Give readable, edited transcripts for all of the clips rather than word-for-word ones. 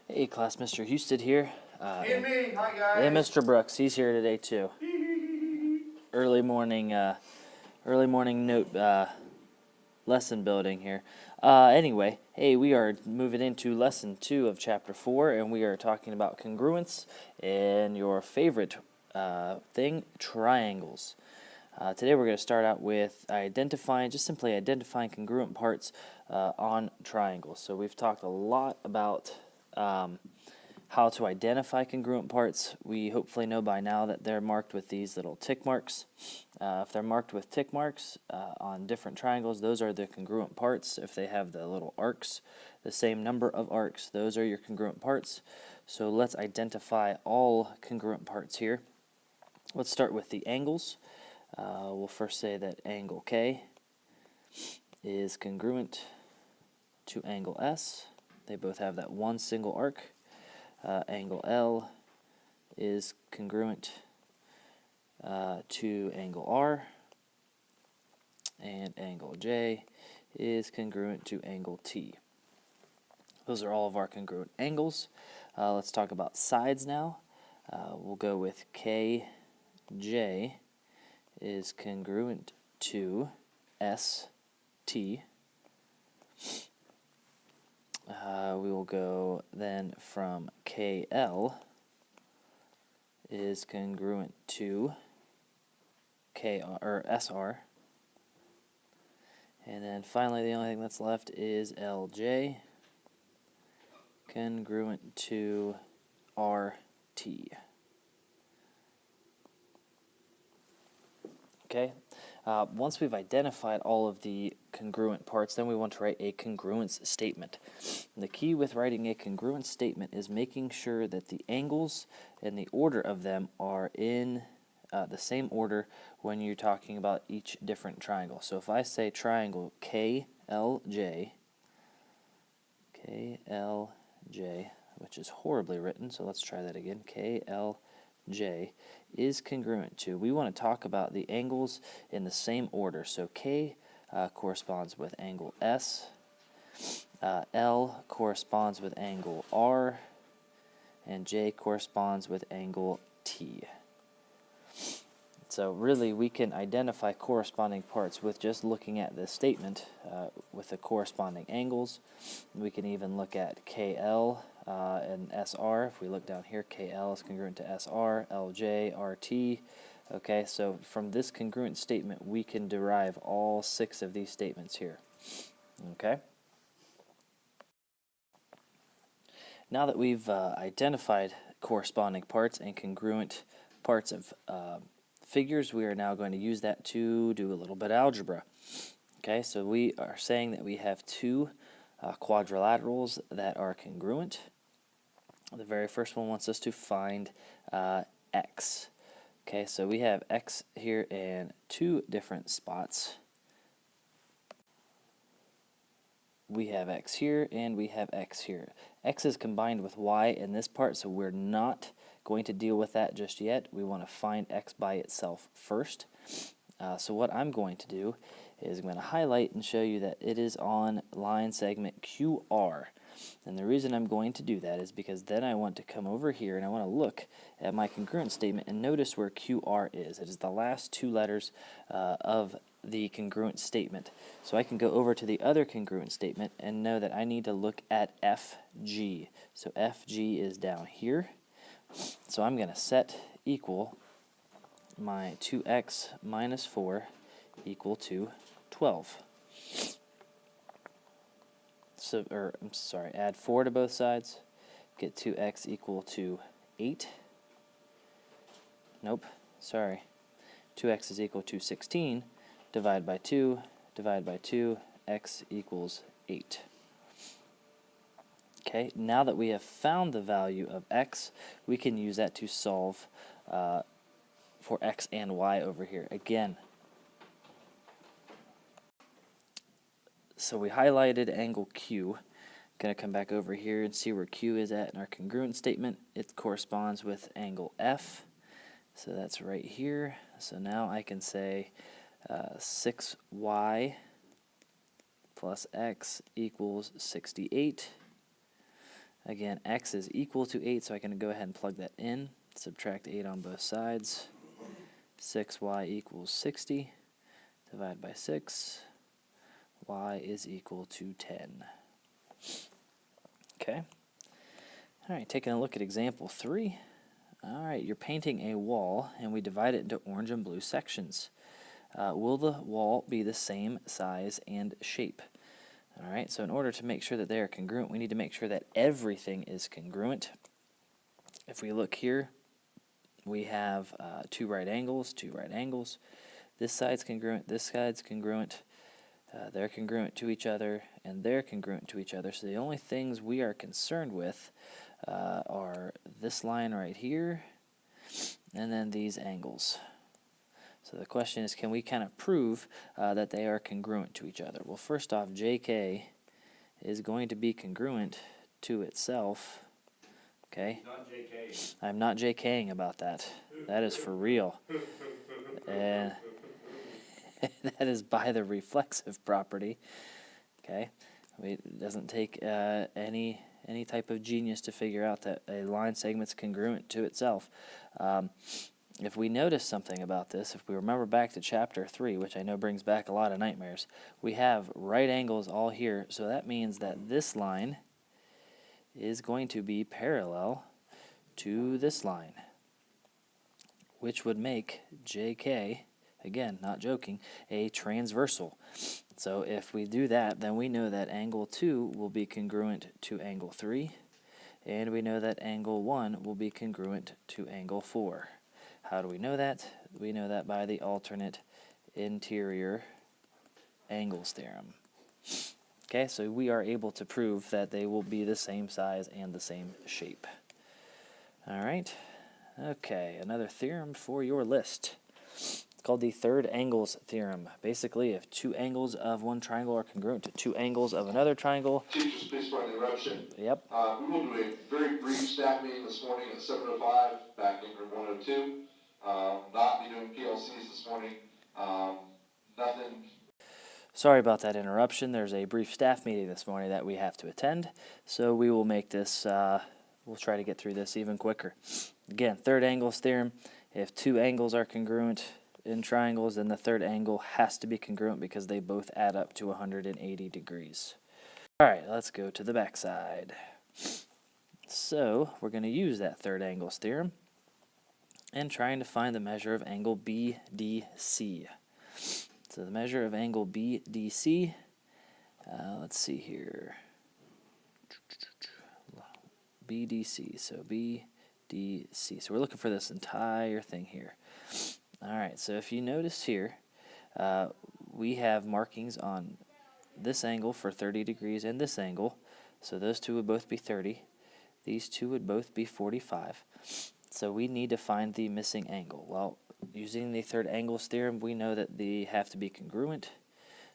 Hey class, Mr. Houston here. Hey, me. Hi, guys. And Mr. Brooks, he's here today too. early morning note lesson building here. Anyway, hey, we are moving into lesson 2 of chapter 4, and we are talking about congruence and your favorite thing, triangles. Today we're going to start out with simply identifying congruent parts on triangles. So we've talked a lot about how to identify congruent parts. We hopefully know by now that they're marked with these little tick marks. If they're marked with tick marks on different triangles, those are the congruent parts. If they have the little arcs, the same number of arcs, those are your congruent parts. So let's identify all congruent parts here. Let's start with the angles. We'll first say that angle K is congruent to angle S. They both have that one single arc. Angle L is congruent to angle R, and angle J is congruent to angle T. Those are all of our congruent angles. Let's talk about sides now. We'll go with KJ is congruent to ST. We will go then from KL is congruent to KR or SR. And then finally the only thing that's left is LJ congruent to RT. Okay, once we've identified all of the congruent parts, then we want to write a congruence statement. And the key with writing a congruence statement is making sure that the angles and the order of them are in the same order when you're talking about each different triangle. So if I say triangle KLJ, which is horribly written, so let's try that again, KLJ is congruent to, we want to talk about the angles in the same order. So K corresponds with angle S, L corresponds with angle R, and J corresponds with angle T. So really we can identify corresponding parts with just looking at this statement with the corresponding angles. We can even look at KL and SR. If we look down here, KL is congruent to SR, LJ, RT. Okay, so from this congruent statement, we can derive all 6 of these statements here. Okay. Now that we've identified corresponding parts and congruent parts of figures, we are now going to use that to do a little bit of algebra. Okay, so we are saying that we have 2 quadrilaterals that are congruent. The very first one wants us to find x. Okay, so we have x here in 2 different spots. We have x here and we have x here. X is combined with y in this part, so we're not going to deal with that just yet. We want to find x by itself first. So what I'm going to do is I'm going to highlight and show you that it is on line segment QR. And the reason I'm going to do that is because then I want to come over here and I want to look at my congruent statement and notice where QR is. It is the last 2 letters of the congruent statement. So I can go over to the other congruent statement and know that I need to look at FG. So FG is down here. So I'm going to set equal my 2x minus 4 equal to 12. So, add 4 to both sides, get 2x equal to 8. Nope, sorry. 2x is equal to 16. Divide by 2, x equals 8. Okay, now that we have found the value of x, we can use that to solve for x and y over here. Again, so we highlighted angle Q. Going to come back over here and see where Q is at in our congruent statement. It corresponds with angle F. So that's right here. So now I can say 6y plus x equals 68. Again, x is equal to 8, so I can go ahead and plug that in. Subtract 8 on both sides. 6y equals 60. Divide by 6. Y is equal to 10. Okay. All right, taking a look at example 3. All right, you're painting a wall, and we divide it into orange and blue sections. Will the wall be the same size and shape? All right, so in order to make sure that they are congruent, we need to make sure that everything is congruent. If we look here, we have 2 right angles, 2 right angles. This side's congruent, this side's congruent. They're congruent to each other, and they're congruent to each other. So the only things we are concerned with are this line right here, and then these angles. So the question is, can we kind of prove that they are congruent to each other? Well, first off, JK is going to be congruent to itself. Okay? Not JK. I'm not JKing about that. That is for real. And that is by the reflexive property. Okay? It doesn't take any type of genius to figure out that a line segment's congruent to itself. If we notice something about this, if we remember back to chapter 3, which I know brings back a lot of nightmares, we have right angles all here, so that means that this line is going to be parallel to this line, which would make JK, again, not joking, a transversal. So if we do that, then we know that angle 2 will be congruent to angle 3, and we know that angle 1 will be congruent to angle 4. How do we know that? We know that by the alternate interior angles theorem. Okay, so we are able to prove that they will be the same size and the same shape. All right. Okay, another theorem for your list. It's called the third angles theorem. Basically, if 2 angles of one triangle are congruent to 2 angles of another triangle. Teachers, please for an interruption. Yep. We will do a very brief staff meeting this morning at 7:05 back in room 102. Not be doing PLCs this morning. Nothing. Sorry about that interruption. There's a brief staff meeting this morning that we have to attend, so we will make this, we'll try to get through this even quicker. Again, third angles theorem. If 2 angles are congruent in triangles, then the third angle has to be congruent because they both add up to 180 degrees. All right, let's go to the back side. So we're going to use that third angles theorem and trying to find the measure of angle BDC. So the measure of angle BDC, let's see here. BDC, so BDC. So we're looking for this entire thing here. All right, so if you notice here, we have markings on this angle for 30 degrees and this angle. So those two would both be 30. These two would both be 45. So we need to find the missing angle. Well, using the third angles theorem, we know that they have to be congruent.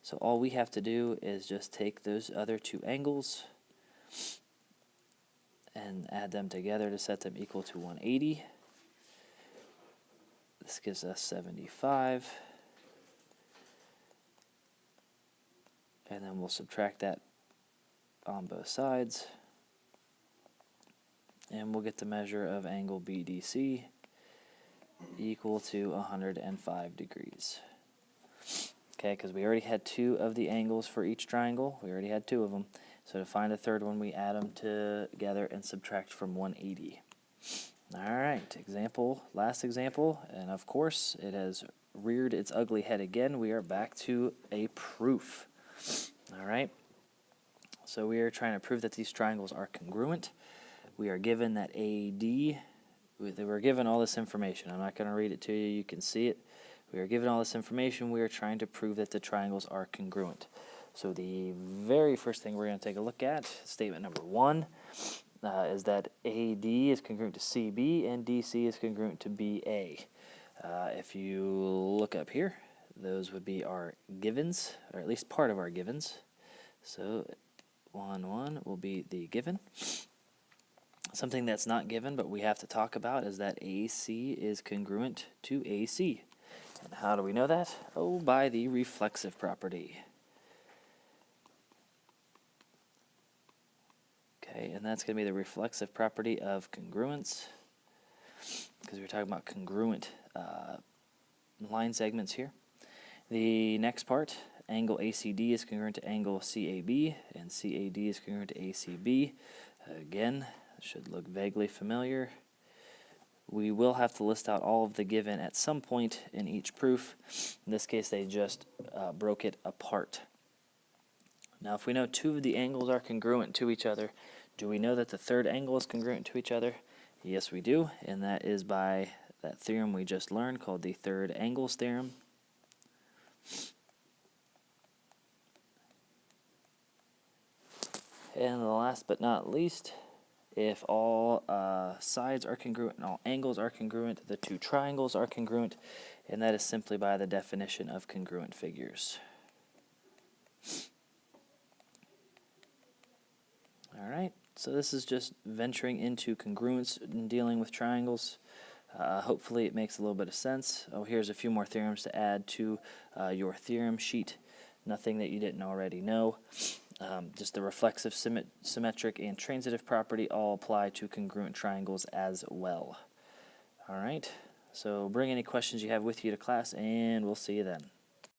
So all we have to do is just take those other 2 angles and add them together to set them equal to 180. This gives us 75. And then we'll subtract that on both sides. And we'll get the measure of angle BDC equal to 105 degrees. Okay, because we already had 2 of the angles for each triangle. We already had 2 of them. So to find a third one, we add them together and subtract from 180. All right, last example, and of course it has reared its ugly head again. We are back to a proof. All right, so we are trying to prove that these triangles are congruent. We are given that AD, we're given all this information. I'm not going to read it to you, you can see it. We are given all this information. We are trying to prove that the triangles are congruent. So the very first thing we're going to take a look at, statement number 1, is that AD is congruent to CB and DC is congruent to BA. If you look up here, those would be our givens, or at least part of our givens. So 1 will be the given. Something that's not given but we have to talk about is that AC is congruent to AC. And how do we know that? Oh, by the reflexive property. Okay, and that's going to be the reflexive property of congruence, because we're talking about congruent line segments here. The next part, angle ACD is congruent to angle CAB, and CAD is congruent to ACB. Again, should look vaguely familiar. We will have to list out all of the given at some point in each proof. In this case, they just broke it apart. Now, if we know two of the angles are congruent to each other, do we know that the third angle is congruent to each other? Yes, we do, and that is by that theorem we just learned called the third angles theorem. And the last but not least, if all sides are congruent and all angles are congruent, the two triangles are congruent, and that is simply by the definition of congruent figures. All right, so this is just venturing into congruence and dealing with triangles. Hopefully it makes a little bit of sense. Oh, here's a few more theorems to add to your theorem sheet. Nothing that you didn't already know. Just the reflexive, symmetric, and transitive property all apply to congruent triangles as well. All right, so bring any questions you have with you to class, and we'll see you then.